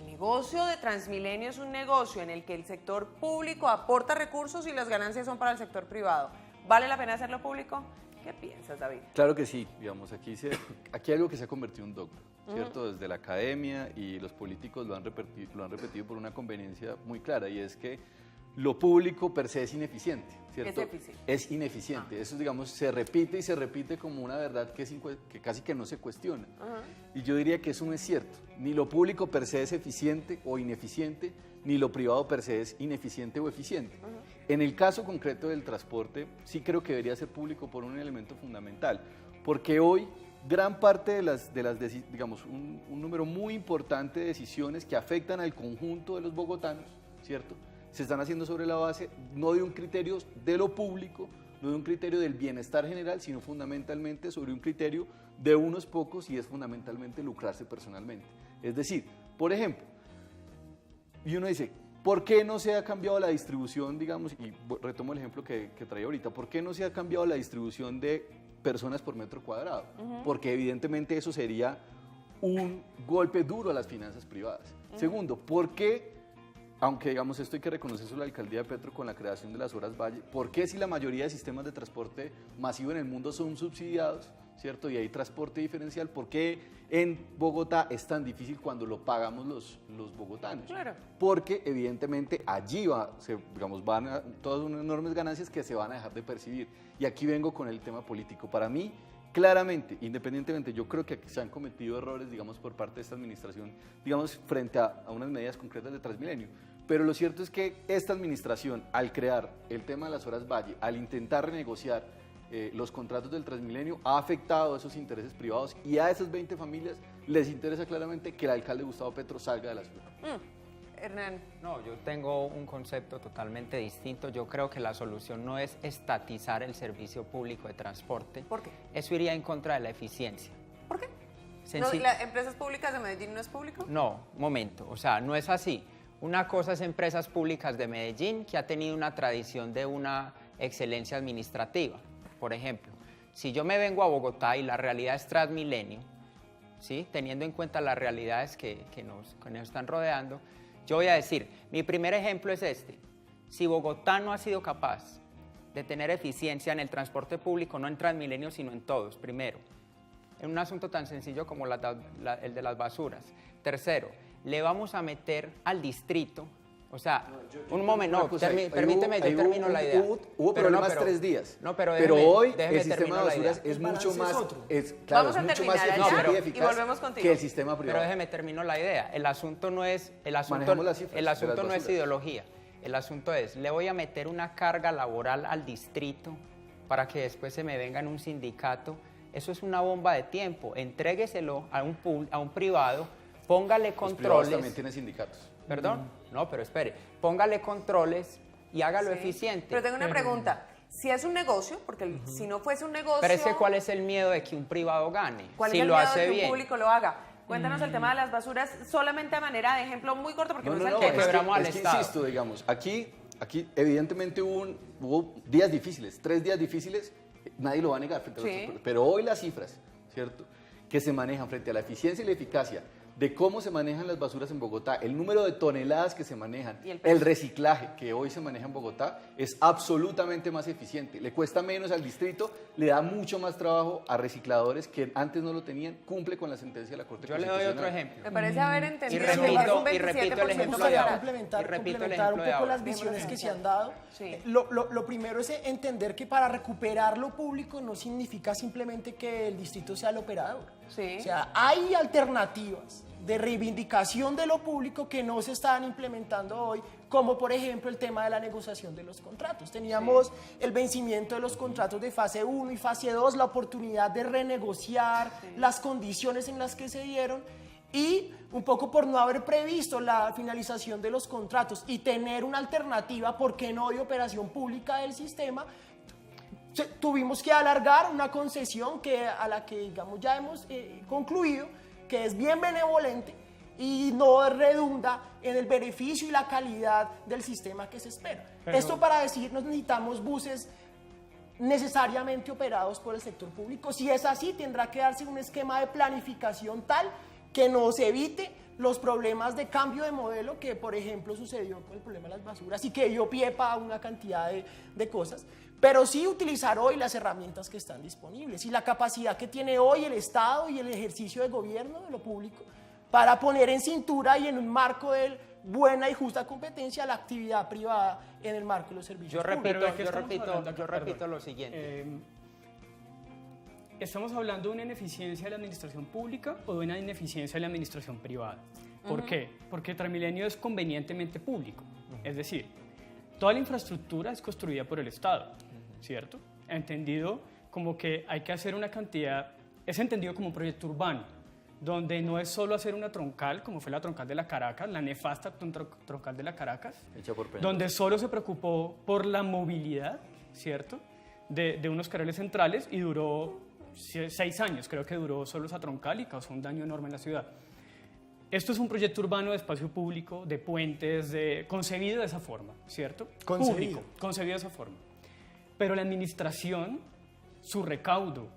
negocio de Transmilenio es un negocio en el que el sector público aporta recursos y las ganancias son para el sector privado. ¿Vale la pena hacerlo público? ¿Qué piensas, David? Claro que sí, digamos, aquí hay algo que se ha convertido en dogma, ¿cierto? Desde la academia y los políticos lo han repetido por una conveniencia muy clara, y es que lo público per se es ineficiente, ¿cierto? Es eficiente. Es ineficiente. Eso, digamos, se repite y se repite como una verdad que casi que no se cuestiona. Y yo diría que eso no es cierto. Ni lo público per se es eficiente o ineficiente, ni lo privado per se es ineficiente o eficiente. En el caso concreto del transporte, sí creo que debería ser público por un elemento fundamental, porque hoy gran parte de las digamos, un número muy importante de decisiones que afectan al conjunto de los bogotanos, ¿cierto?, se están haciendo sobre la base no de un criterio de lo público, no de un criterio del bienestar general, sino fundamentalmente sobre un criterio de unos pocos, y es fundamentalmente lucrarse personalmente. Es decir, por ejemplo, y uno dice, ¿por qué no se ha cambiado la distribución, digamos, y retomo el ejemplo que traía ahorita, ¿por qué no se ha cambiado la distribución de personas por metro cuadrado? Porque evidentemente eso sería un golpe duro a las finanzas privadas. Segundo, ¿por qué, aunque digamos esto hay que reconocerse a la alcaldía de Petro con la creación de las horas Valle, por qué si la mayoría de sistemas de transporte masivo en el mundo son subsidiados, ¿cierto?, y hay transporte diferencial, ¿por qué en Bogotá es tan difícil cuando lo pagamos los bogotanos? Claro. Porque evidentemente allí van a todas unas enormes ganancias que se van a dejar de percibir. Y aquí vengo con el tema político. Para mí, claramente, independientemente, yo creo que se han cometido errores, digamos, por parte de esta administración, digamos, frente a unas medidas concretas de Transmilenio. Pero lo cierto es que esta administración, al crear el tema de las horas Valle, al intentar renegociar los contratos del Transmilenio, ha afectado a esos intereses privados, y a esas 20 familias les interesa claramente que el alcalde Gustavo Petro salga de la ciudad. Hernán. No, yo tengo un concepto totalmente distinto. Yo creo que la solución no es estatizar el servicio público de transporte. ¿Por qué? Eso iría en contra de la eficiencia. ¿Por qué? ¿No, ¿Las empresas públicas de Medellín no es público? No, momento, o sea, no es así. Una cosa es Empresas Públicas de Medellín, que ha tenido una tradición de una excelencia administrativa. Por ejemplo, si yo me vengo a Bogotá y la realidad es Transmilenio, ¿sí?, teniendo en cuenta las realidades que nos están rodeando, yo voy a decir, mi primer ejemplo es este: si Bogotá no ha sido capaz de tener eficiencia en el transporte público, no en Transmilenio, sino en todos, primero, en un asunto tan sencillo como el de las basuras. Tercero, le vamos a meter al distrito, o sea, un momento, permíteme, yo termino la idea. Hubo problemas 3 días, pero hoy el sistema de basuras es mucho más, vamos a terminar allá y volvemos contigo. Que el sistema privado. Pero déjeme termino la idea. El asunto no es ideología. El asunto es, le voy a meter una carga laboral al distrito para que después se me venga en un sindicato. Eso es una bomba de tiempo. Entrégueselo a un privado, póngale controles. Los privados también tienen sindicatos. ¿Perdón? No, pero espere. Póngale controles y hágalo eficiente. Pero tengo una pregunta. Si es un negocio, porque si no fuese un negocio... Pero es que ¿cuál es el miedo de que un privado gane? ¿Cuál es el miedo de que un público lo haga? Cuéntanos el tema de las basuras solamente a manera de ejemplo muy corto, porque no es el tema. Quebramos al Estado. Insisto, digamos, aquí evidentemente hubo días difíciles, 3 días difíciles, nadie lo va a negar, pero hoy las cifras, ¿cierto?, que se manejan frente a la eficiencia y la eficacia de cómo se manejan las basuras en Bogotá, el número de toneladas que se manejan, el reciclaje que hoy se maneja en Bogotá es absolutamente más eficiente. Le cuesta menos al distrito, le da mucho más trabajo a recicladores que antes no lo tenían, cumple con la sentencia de la Corte Constitucional. Yo le doy otro ejemplo. Me parece haber entendido y repito el ejemplo de ahora. Complementar un poco las visiones que se han dado. Sí. Lo primero es entender que para recuperar lo público no significa simplemente que el distrito sea el operador. Sí. O sea, hay alternativas de reivindicación de lo público que no se están implementando hoy, como por ejemplo el tema de la negociación de los contratos. Teníamos el vencimiento de los contratos de fase 1 y fase 2, la oportunidad de renegociar las condiciones en las que se dieron, y un poco por no haber previsto la finalización de los contratos y tener una alternativa, ¿por qué no?, de operación pública del sistema, tuvimos que alargar una concesión a la que, digamos, ya hemos concluido, que es bien benevolente y no redunda en el beneficio y la calidad del sistema que se espera. Esto para decir, necesitamos buses necesariamente operados por el sector público. Si es así, tendrá que darse un esquema de planificación tal que nos evite los problemas de cambio de modelo que, por ejemplo, sucedió con el problema de las basuras y que dio pie para una cantidad de cosas, pero sí utilizar hoy las herramientas que están disponibles y la capacidad que tiene hoy el Estado y el ejercicio de gobierno de lo público para poner en cintura y en un marco del buena y justa competencia a la actividad privada en el marco de los servicios públicos. Yo repito lo siguiente. ¿Estamos hablando de una ineficiencia de la administración pública o de una ineficiencia de la administración privada? ¿Por qué? Porque Transmilenio es convenientemente público. Es decir, toda la infraestructura es construida por el Estado, ¿cierto? Entendido como que hay que hacer una cantidad, es entendido como un proyecto urbano, donde no es solo hacer una troncal, como fue la troncal de la Caracas, la nefasta troncal de la Caracas, donde solo se preocupó por la movilidad, ¿cierto?, de unos carriles centrales y duró 6 años, creo que duró solo esa troncal y causó un daño enorme en la ciudad. Esto es un proyecto urbano de espacio público, de puentes, concebido de esa forma, ¿cierto? Concebido. Público, concebido de esa forma. Pero la administración, su recaudo,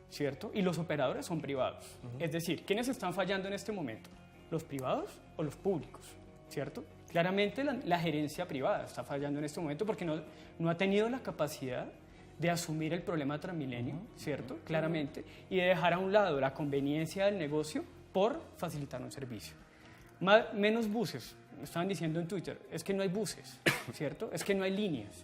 ¿cierto? Y los operadores son privados. Es decir, ¿quiénes están fallando en este momento? ¿Los privados o los públicos? ¿Cierto? Claramente la gerencia privada está fallando en este momento porque no ha tenido la capacidad de asumir el problema de Transmilenio, ¿cierto? Claramente, y de dejar a un lado la conveniencia del negocio por facilitar un servicio. Menos buses, me estaban diciendo en Twitter, es que no hay buses, ¿cierto? Es que no hay líneas.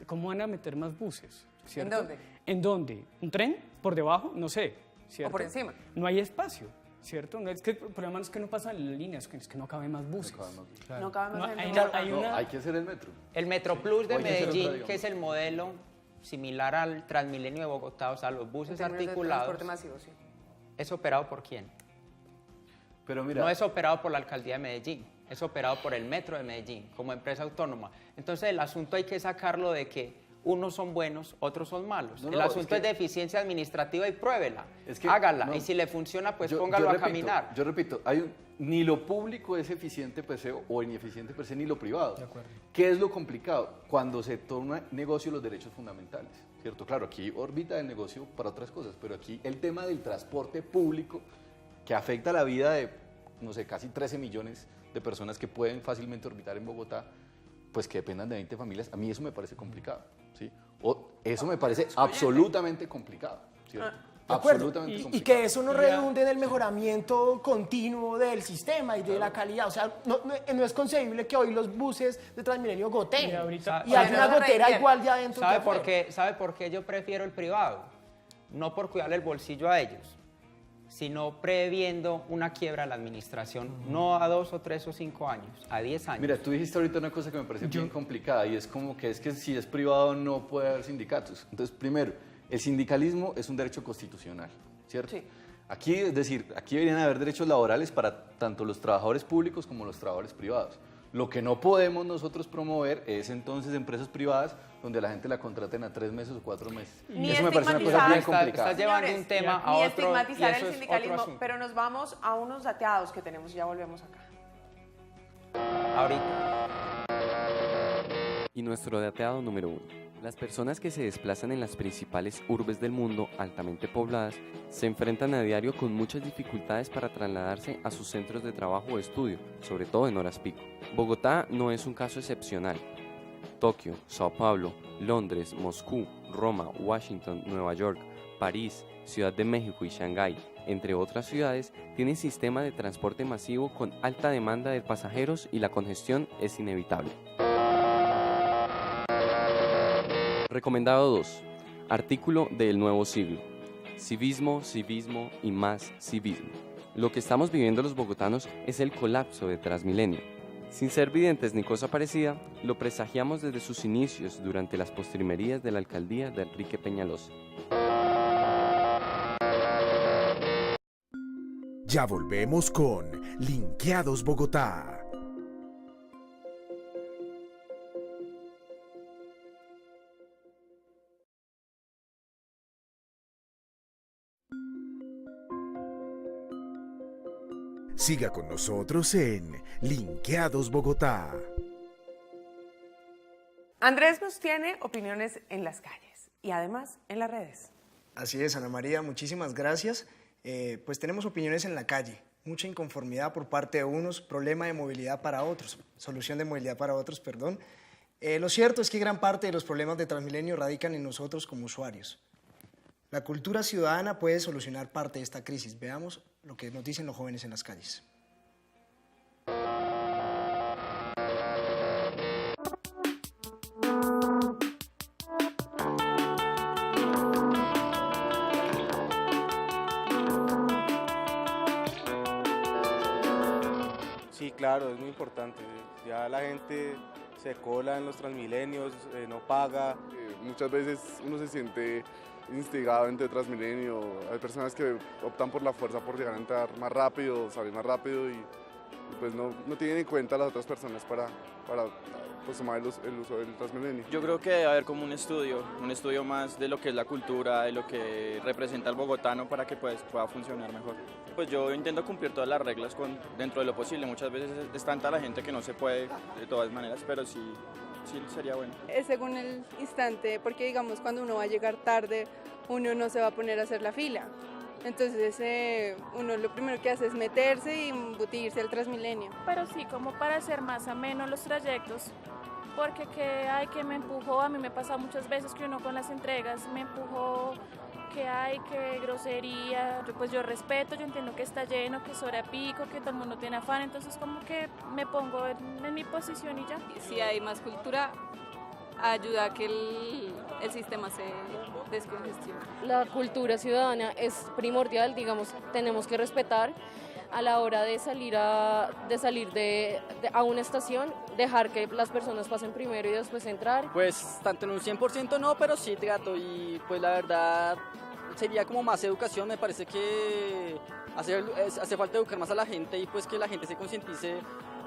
¿Cómo van a meter más buses? ¿Cierto? ¿En dónde? ¿En dónde? ¿Un tren? ¿Por debajo? No sé, ¿cierto? ¿O por encima? No hay espacio, ¿cierto? No, es que el problema no es que no pasan las líneas, es que no caben más buses. No cabe más Hay que hacer el metro. El Metro Plus de Medellín, que es el modelo similar al Transmilenio de Bogotá, o sea, los buses articulados, transporte masivo, sí. ¿Es operado por quién? Pero mira, no es operado por la Alcaldía de Medellín, es operado por el Metro de Medellín, como empresa autónoma. Entonces el asunto hay que sacarlo de que unos son buenos, otros son malos. El asunto es de eficiencia administrativa y pruébela, hágala, y si le funciona, pues póngalo a caminar. Yo repito, ni lo público es eficiente per se o ineficiente per se, ni lo privado. De acuerdo. ¿Qué es lo complicado? Cuando se toma negocio los derechos fundamentales, ¿cierto? Claro, aquí orbita el negocio para otras cosas, pero aquí el tema del transporte público que afecta la vida de, no sé, casi 13 millones de personas que pueden fácilmente orbitar en Bogotá, pues que dependan de 20 familias, a mí eso me parece complicado, ¿sí? O eso me parece absolutamente complicado, ¿cierto? De acuerdo. Absolutamente Y complicado. que eso no redunde en el mejoramiento continuo del sistema y de la calidad. O sea, no es concebible que hoy los buses de Transmilenio goteen y haya una gotera igual de adentro. ¿Sabe por qué yo prefiero el privado? No por cuidarle el bolsillo a ellos, sino previendo una quiebra a la administración, no a 2 o 3 o 5 años, a 10 años. Mira, tú dijiste ahorita una cosa que me parece bien complicada y es como que si es privado no puede haber sindicatos. Entonces, primero, el sindicalismo es un derecho constitucional, ¿cierto? Sí. Aquí, es decir, aquí deberían haber derechos laborales para tanto los trabajadores públicos como los trabajadores privados. Lo que no podemos nosotros promover es entonces empresas privadas donde la gente la contraten a 3 meses o 4 meses. Ni eso me parece una cosa bien complicada. Estás llevando un tema a ni otro, estigmatizar y eso el es sindicalismo, otro asunto. pero nos vamos a unos dateados que tenemos y ya volvemos acá. Ahorita. Y nuestro dateado número 1. Las personas que se desplazan en las principales urbes del mundo altamente pobladas se enfrentan a diario con muchas dificultades para trasladarse a sus centros de trabajo o estudio, sobre todo en horas pico. Bogotá no es un caso excepcional. Tokio, Sao Paulo, Londres, Moscú, Roma, Washington, Nueva York, París, Ciudad de México y Shanghái, entre otras ciudades, tienen sistema de transporte masivo con alta demanda de pasajeros y la congestión es inevitable. Recomendado 2. Artículo de El Nuevo Siglo. Civismo, civismo y más civismo. Lo que estamos viviendo los bogotanos es el colapso de Transmilenio. Sin ser videntes ni cosa parecida, lo presagiamos desde sus inicios durante las postrimerías de la alcaldía de Enrique Peñalosa. Ya volvemos con Linkeados Bogotá. Siga con nosotros en Linkeados Bogotá. Andrés nos tiene opiniones en las calles y además en las redes. Así es, Ana María, muchísimas gracias. Pues tenemos opiniones en la calle, mucha inconformidad por parte de unos, problema de movilidad para otros, solución de movilidad para otros, perdón. Lo cierto es que gran parte de los problemas de Transmilenio radican en nosotros como usuarios. La cultura ciudadana puede solucionar parte de esta crisis. Veamos lo que nos dicen los jóvenes en las calles. claro, es muy importante. Ya la gente se cola en los Transmilenios, no paga. Muchas veces uno se siente instigado entre Transmilenio. Hay personas que optan por la fuerza por llegar a entrar más rápido, salir más rápido y pues no tienen en cuenta a las otras personas para pues, tomar el uso del Transmilenio. Yo creo que debe haber como un estudio más de lo que es la cultura, de lo que representa el bogotano para que pues, pueda funcionar mejor. Pues yo intento cumplir todas las reglas dentro de lo posible. Muchas veces es tanta la gente que no se puede de todas maneras, pero sí sería bueno. Es según el instante, porque digamos cuando uno va a llegar tarde, uno no se va a poner a hacer la fila. Entonces uno lo primero que hace es meterse y embutirse al Transmilenio. Pero sí, como para hacer más ameno los trayectos, porque que me empujó, a mí me pasa muchas veces que uno con las entregas me empujó, que grosería, pues yo respeto, yo entiendo que está lleno, que es hora pico, que todo el mundo tiene afán, entonces como que me pongo en mi posición y ya. Si hay más cultura, ayuda a que el sistema se descongestione. La cultura ciudadana es primordial, digamos, tenemos que respetar a la hora de salir a una estación, dejar que las personas pasen primero y después entrar. Pues tanto en un 100% no, pero sí trato y pues la verdad sería como más educación, me parece que hace falta educar más a la gente y pues que la gente se concientice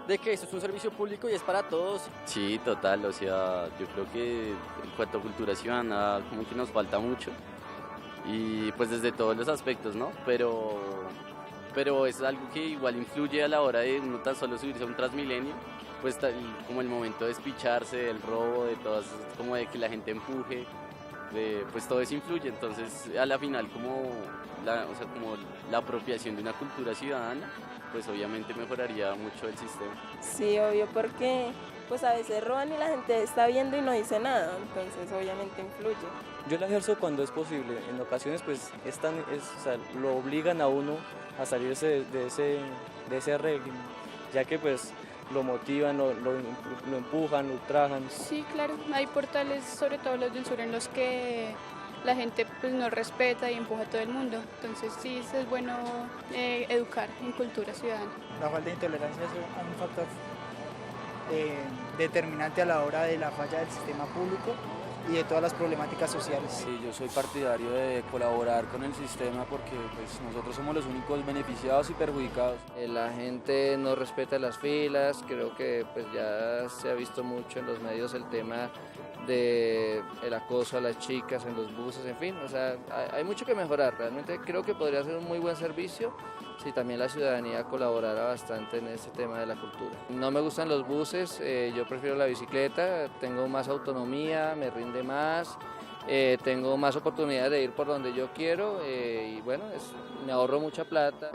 de que esto es un servicio público y es para todos. Sí, total, o sea, yo creo que en cuanto a cultura ciudadana como que nos falta mucho y pues desde todos los aspectos, ¿no? Pero es algo que igual influye a la hora de uno tan solo subirse a un Transmilenio, pues como el momento de despicharse, del robo, de todas, como de que la gente empuje, pues todo eso influye, entonces a la final como la apropiación de una cultura ciudadana, pues obviamente mejoraría mucho el sistema. Sí, obvio, porque pues a veces roban y la gente está viendo y no dice nada, entonces obviamente influye. Yo la ejerzo cuando es posible, en ocasiones pues lo obligan a uno a salirse de ese régimen, ya que pues lo motivan, lo empujan, lo ultrajan. Sí, claro, hay portales, sobre todo los del sur, en los que la gente pues no respeta y empuja a todo el mundo, entonces sí es bueno educar en cultura ciudadana. La falta de intolerancia es un factor determinante a la hora de la falla del sistema público y de todas las problemáticas sociales. Sí, yo soy partidario de colaborar con el sistema porque pues, nosotros somos los únicos beneficiados y perjudicados. La gente no respeta las filas, creo que pues, ya se ha visto mucho en los medios el tema del acoso a las chicas en los buses, en fin, o sea, hay mucho que mejorar. Realmente creo que podría ser un muy buen servicio si también la ciudadanía colaborara bastante en este tema de la cultura. No me gustan los buses, yo prefiero la bicicleta, tengo más autonomía, me rinde más, tengo más oportunidades de ir por donde yo quiero y bueno, me ahorro mucha plata.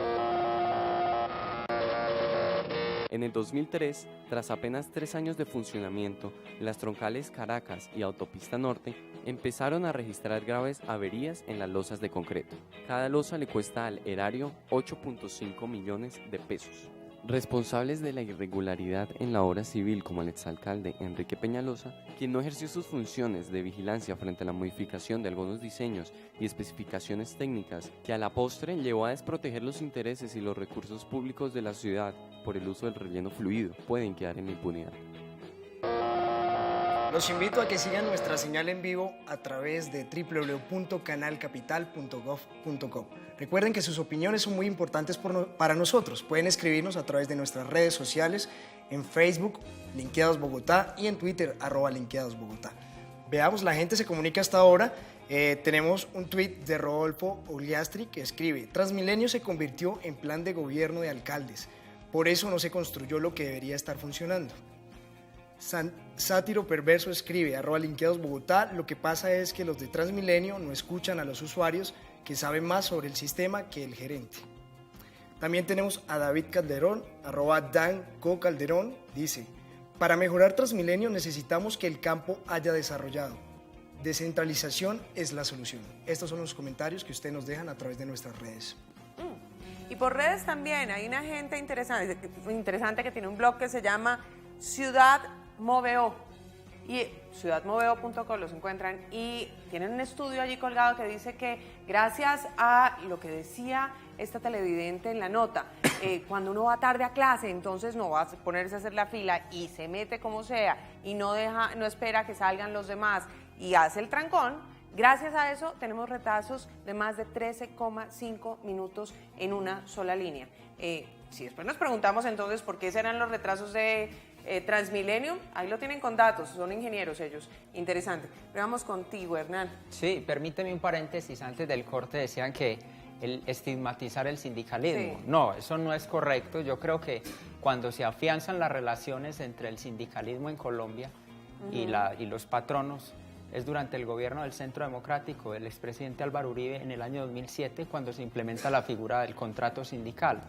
En el 2003, tras apenas 3 años de funcionamiento, las troncales Caracas y Autopista Norte empezaron a registrar graves averías en las losas de concreto. Cada losa le cuesta al erario 8.5 millones de pesos. Responsables de la irregularidad en la obra civil como el exalcalde Enrique Peñalosa, quien no ejerció sus funciones de vigilancia frente a la modificación de algunos diseños y especificaciones técnicas que a la postre llevó a desproteger los intereses y los recursos públicos de la ciudad por el uso del relleno fluido, pueden quedar en la impunidad. Los invito a que sigan nuestra señal en vivo a través de www.canalcapital.gov.co. Recuerden que sus opiniones son muy importantes para nosotros. Pueden escribirnos a través de nuestras redes sociales, en Facebook, Linkeados Bogotá, y en Twitter, @Linkeados Bogotá. Veamos, la gente se comunica hasta ahora. Tenemos un tuit de Rodolfo Ugliastri que escribe: Transmilenio se convirtió en plan de gobierno de alcaldes. Por eso no se construyó lo que debería estar funcionando. Sátiro Perverso escribe, @Linkeados Bogotá, lo que pasa es que los de Transmilenio no escuchan a los usuarios que saben más sobre el sistema que el gerente. También tenemos a David Calderón, @DanCoCalderón, dice, para mejorar Transmilenio necesitamos que el campo haya desarrollado. Descentralización es la solución. Estos son los comentarios que ustedes nos dejan a través de nuestras redes. Y por redes también hay una gente interesante que tiene un blog que se llama Ciudad Moveo Y ciudadmoveo.co los encuentran y tienen un estudio allí colgado que dice que gracias a lo que decía esta televidente en la nota, cuando uno va tarde a clase, entonces no va a ponerse a hacer la fila y se mete como sea y no espera que salgan los demás y hace el trancón. Gracias a eso tenemos retrasos de más de 13,5 minutos en una sola línea. Si después nos preguntamos entonces por qué serán los retrasos de Transmilenio, ahí lo tienen con datos, son ingenieros ellos, interesante. Pero vamos contigo, Hernán. Sí, permíteme un paréntesis, antes del corte decían que el estigmatizar el sindicalismo. Sí. No, eso no es correcto. Yo creo que cuando se afianzan las relaciones entre el sindicalismo en Colombia y los patronos, es durante el gobierno del Centro Democrático del expresidente Álvaro Uribe en el año 2007 cuando se implementa la figura del contrato sindical,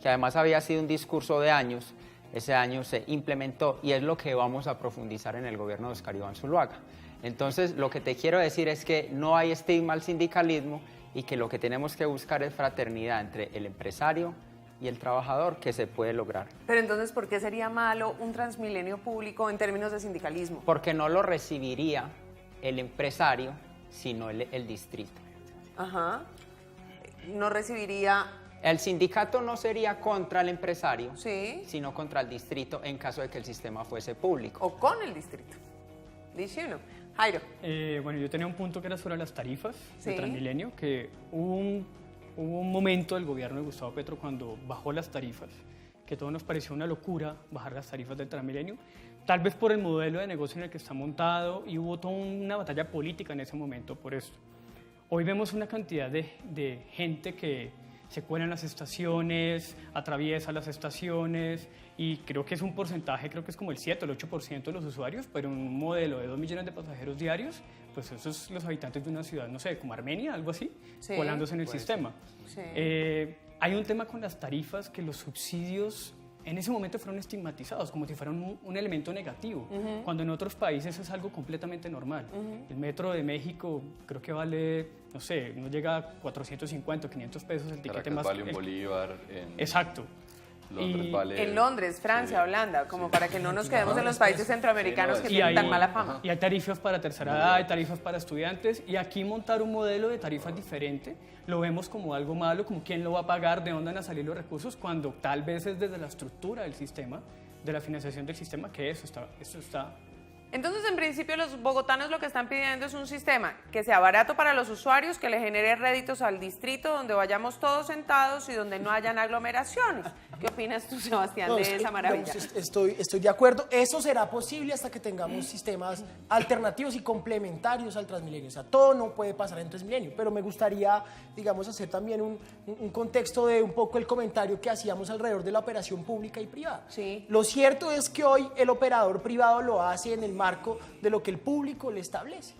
que además había sido un discurso de años. Ese año se implementó y es lo que vamos a profundizar en el gobierno de Oscar Iván Zuluaga. Entonces, lo que te quiero decir es que no hay estigma al sindicalismo y que lo que tenemos que buscar es fraternidad entre el empresario y el trabajador, que se puede lograr. Pero entonces, ¿por qué sería malo un Transmilenio público en términos de sindicalismo? Porque no lo recibiría el empresario, sino el distrito. Ajá. No recibiría... El sindicato no sería contra el empresario, sí, sino contra el distrito en caso de que el sistema fuese público. O con el distrito, dice uno. Jairo. Bueno, yo tenía un punto que era sobre las tarifas de Transmilenio, que hubo un momento del gobierno de Gustavo Petro cuando bajó las tarifas, que todo nos pareció una locura bajar las tarifas del Transmilenio, tal vez por el modelo de negocio en el que está montado, y hubo toda una batalla política en ese momento por esto. Hoy vemos una cantidad de gente que se cuela en las estaciones, atraviesa las estaciones, y creo que es un porcentaje, creo que es como el 7 o el 8% de los usuarios, pero en un modelo de 2 millones de pasajeros diarios, pues esos son los habitantes de una ciudad, no sé, como Armenia, algo así, colándose en el sistema. Sí. Hay un tema con las tarifas, que los subsidios en ese momento fueron estigmatizados como si fueran un elemento negativo, cuando en otros países es algo completamente normal. El metro de México creo que vale, no sé, no llega a 450 o 500 pesos el tiquete más. Vale un bolívar. Exacto. Londres vale... En Londres, Francia, Holanda, como para que no nos quedemos en los países centroamericanos que tienen tan mala fama. Y hay tarifas para tercera edad, hay tarifas para estudiantes, y aquí montar un modelo de tarifas diferente lo vemos como algo malo, como quién lo va a pagar, de dónde van a salir los recursos, cuando tal vez es desde la estructura del sistema, de la financiación del sistema, que eso está. Entonces, en principio, los bogotanos lo que están pidiendo es un sistema que sea barato para los usuarios, que le genere réditos al distrito, donde vayamos todos sentados y donde no hayan aglomeraciones. ¿Qué opinas tú, Sebastián, de esa maravilla? Estoy de acuerdo. Eso será posible hasta que tengamos sistemas alternativos y complementarios al Transmilenio. O sea, todo no puede pasar en Transmilenio, pero me gustaría, digamos, hacer también un contexto de un poco el comentario que hacíamos alrededor de la operación pública y privada. Sí. Lo cierto es que hoy el operador privado lo hace en el marco de lo que el público le establece.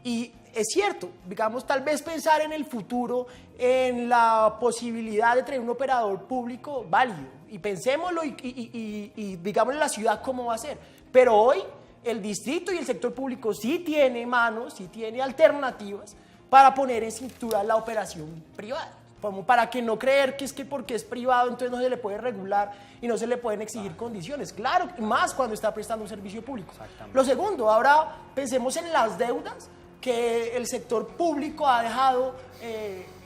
Y es cierto, digamos, tal vez pensar en el futuro, en la posibilidad de tener un operador público válido, y pensémoslo y digamos en la ciudad cómo va a ser. Pero hoy el distrito y el sector público sí tiene manos, sí tiene alternativas para poner en cintura la operación privada. Como para que no creer que es que porque es privado entonces no se le puede regular y no se le pueden exigir condiciones. Claro, más cuando está prestando un servicio público. Lo segundo, ahora pensemos en las deudas que el sector público ha dejado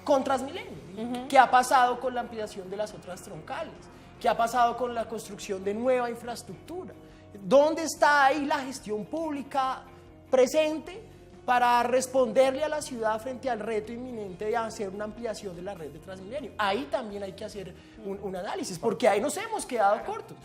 con Transmilenio. ¿Qué ha pasado con la ampliación de las otras troncales? ¿Qué ha pasado con la construcción de nueva infraestructura? ¿Dónde está ahí la gestión pública presente para responderle a la ciudad frente al reto inminente de hacer una ampliación de la red de Transmilenio? Ahí también hay que hacer un análisis, porque ahí nos hemos quedado cortos.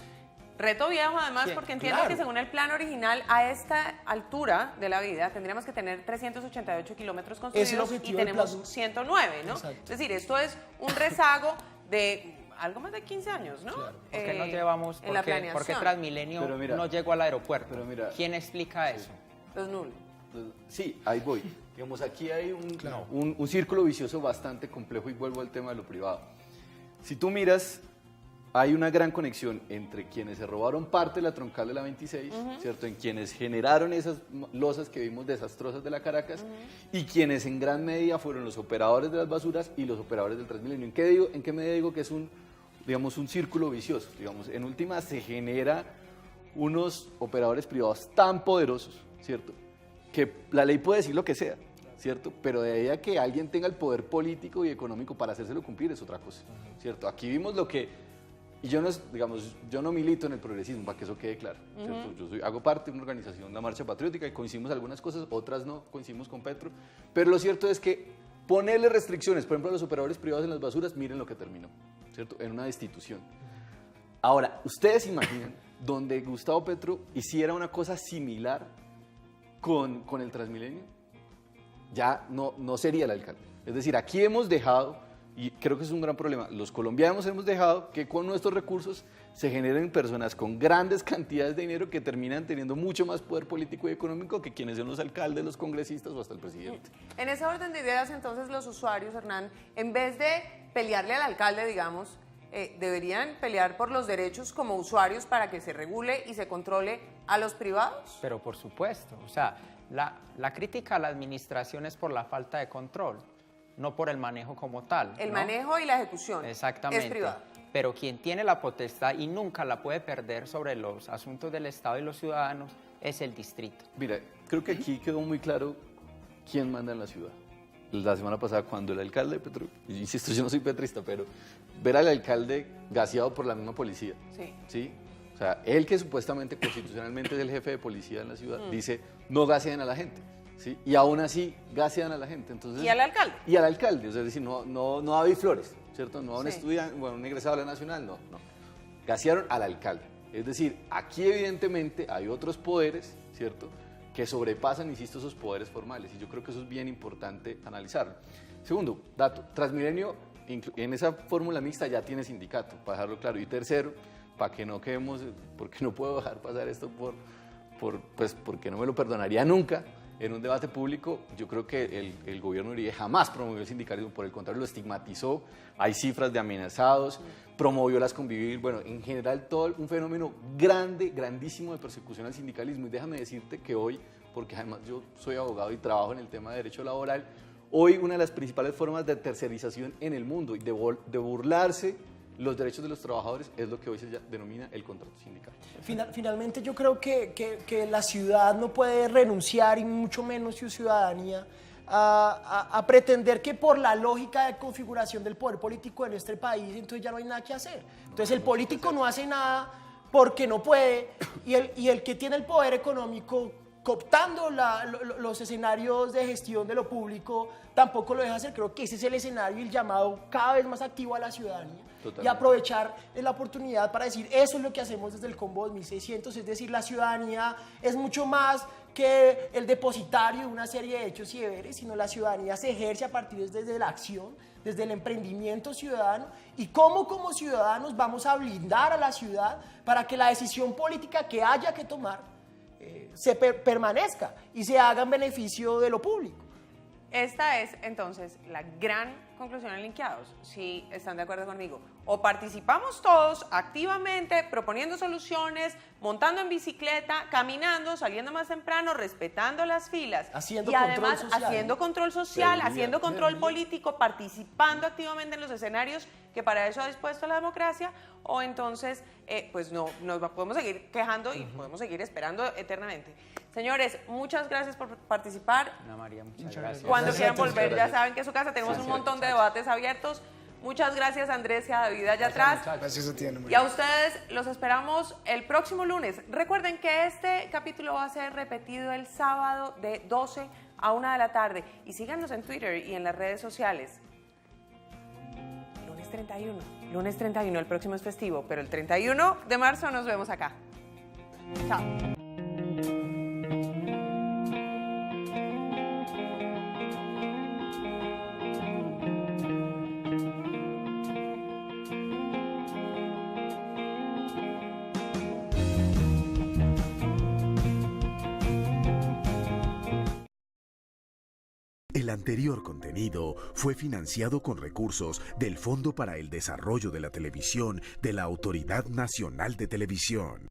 Reto viejo, además, porque entiendo que según el plan original, a esta altura de la vida tendríamos que tener 388 kilómetros construidos y tenemos 109, ¿no? Exacto. Es decir, esto es un rezago de algo más de 15 años, ¿no? Claro. ¿Por qué no llevamos, porque Transmilenio no llegó al aeropuerto? ¿Quién explica eso? Los nulos. Sí, ahí voy. Digamos, aquí hay un círculo vicioso bastante complejo, y vuelvo al tema de lo privado. Si tú miras, hay una gran conexión entre quienes se robaron parte de la troncal de la 26, ¿cierto? En quienes generaron esas losas que vimos desastrosas de la Caracas, y quienes en gran medida fueron los operadores de las basuras y los operadores del Transmilenio. ¿En qué medida digo que es un círculo vicioso? Digamos, en última se genera unos operadores privados tan poderosos ¿cierto? Que la ley puede decir lo que sea, ¿cierto? Pero de ahí a que alguien tenga el poder político y económico para hacérselo cumplir es otra cosa, ¿cierto? Aquí vimos lo que, y yo no, digamos, yo no milito en el progresismo, para que eso quede claro, ¿cierto? Yo hago parte de una organización, la Marcha Patriótica, y coincidimos algunas cosas, otras no, coincidimos con Petro, pero lo cierto es que ponerle restricciones, por ejemplo, a los operadores privados en las basuras, miren lo que terminó, ¿cierto? En una destitución. Ahora, ¿ustedes imaginan donde Gustavo Petro hiciera una cosa similar con el Transmilenio? Ya no sería el alcalde. Es decir, aquí hemos dejado, y creo que es un gran problema, los colombianos hemos dejado que con nuestros recursos se generen personas con grandes cantidades de dinero que terminan teniendo mucho más poder político y económico que quienes son los alcaldes, los congresistas o hasta el presidente. En ese orden de ideas, entonces, los usuarios, Hernán, en vez de pelearle al alcalde, digamos, deberían pelear por los derechos como usuarios para que se regule y se controle a los privados. Pero por supuesto, o sea, la crítica a la administración es por la falta de control, no por el manejo como tal. El ¿no? manejo y la ejecución Exactamente. es privado. Pero quien tiene la potestad y nunca la puede perder sobre los asuntos del Estado y los ciudadanos es el distrito. Mira, creo que aquí quedó muy claro quién manda en la ciudad. La semana pasada, cuando el alcalde de Petro, y insisto, yo no soy petrista, pero ver al alcalde gaseado por la misma policía, ¿sí? O sea, él que supuestamente constitucionalmente es el jefe de policía en la ciudad, dice, no gaseen a la gente, ¿sí? Y aún así gasean a la gente. Entonces, ¿Y al alcalde? Y al alcalde, o sea, es decir, no a David Flores, ¿cierto? No a un estudiante, bueno, un egresado de la Nacional, no. Gasearon al alcalde. Es decir, aquí evidentemente hay otros poderes, ¿cierto?, que sobrepasan, insisto, esos poderes formales, y yo creo que eso es bien importante analizarlo. Segundo, dato, Transmilenio en esa fórmula mixta ya tiene sindicato, para dejarlo claro. Y tercero, para que no quedemos, porque no puedo dejar pasar esto pues porque no me lo perdonaría nunca en un debate público, yo creo que el gobierno de Uribe jamás promovió el sindicalismo, por el contrario lo estigmatizó, hay cifras de amenazados, promovió las convivir, bueno, en general todo un fenómeno grandísimo de persecución al sindicalismo. Y déjame decirte que hoy, porque además yo soy abogado y trabajo en el tema de derecho laboral, hoy una de las principales formas de tercerización en el mundo y de burlarse los derechos de los trabajadores es lo que hoy se denomina el contrato sindical. Finalmente yo creo que la ciudad no puede renunciar, y mucho menos su ciudadanía, a pretender que por la lógica de configuración del poder político en este país, entonces ya no hay nada que hacer. Entonces el político no hace nada porque no puede, y el que tiene el poder económico cooptando los escenarios de gestión de lo público tampoco lo deja hacer. Creo que ese es el escenario y el llamado cada vez más activo a la ciudadanía. Totalmente. Y aprovechar la oportunidad para decir, eso es lo que hacemos desde el Combo 2600, es decir, la ciudadanía es mucho más que el depositario de una serie de hechos y deberes, sino la ciudadanía se ejerce a partir desde la acción, desde el emprendimiento ciudadano, y cómo como ciudadanos vamos a blindar a la ciudad para que la decisión política que haya que tomar permanezca y se haga en beneficio de lo público. Esta es entonces la gran conclusión en Linkeados, si están de acuerdo conmigo. O participamos todos activamente, proponiendo soluciones, montando en bicicleta, caminando, saliendo más temprano, respetando las filas. Haciendo y además social. Haciendo control social, haciendo control político, participando activamente en los escenarios que para eso ha dispuesto la democracia, o entonces pues no nos podemos seguir quejando y podemos seguir esperando eternamente. Señores, muchas gracias por participar. Ana María, muchas gracias. Cuando quieran volver, ya saben que es su casa, tenemos un montón de debates abiertos. Muchas gracias, Andrés y a David allá atrás. Gracias a ti, Ana María. Y a ustedes los esperamos el próximo lunes. Recuerden que este capítulo va a ser repetido el sábado de 12 a 1 de la tarde. Y síganos en Twitter y en las redes sociales. Lunes 31, el próximo es festivo, pero el 31 de marzo nos vemos acá. Chao. El anterior contenido fue financiado con recursos del Fondo para el Desarrollo de la Televisión de la Autoridad Nacional de Televisión.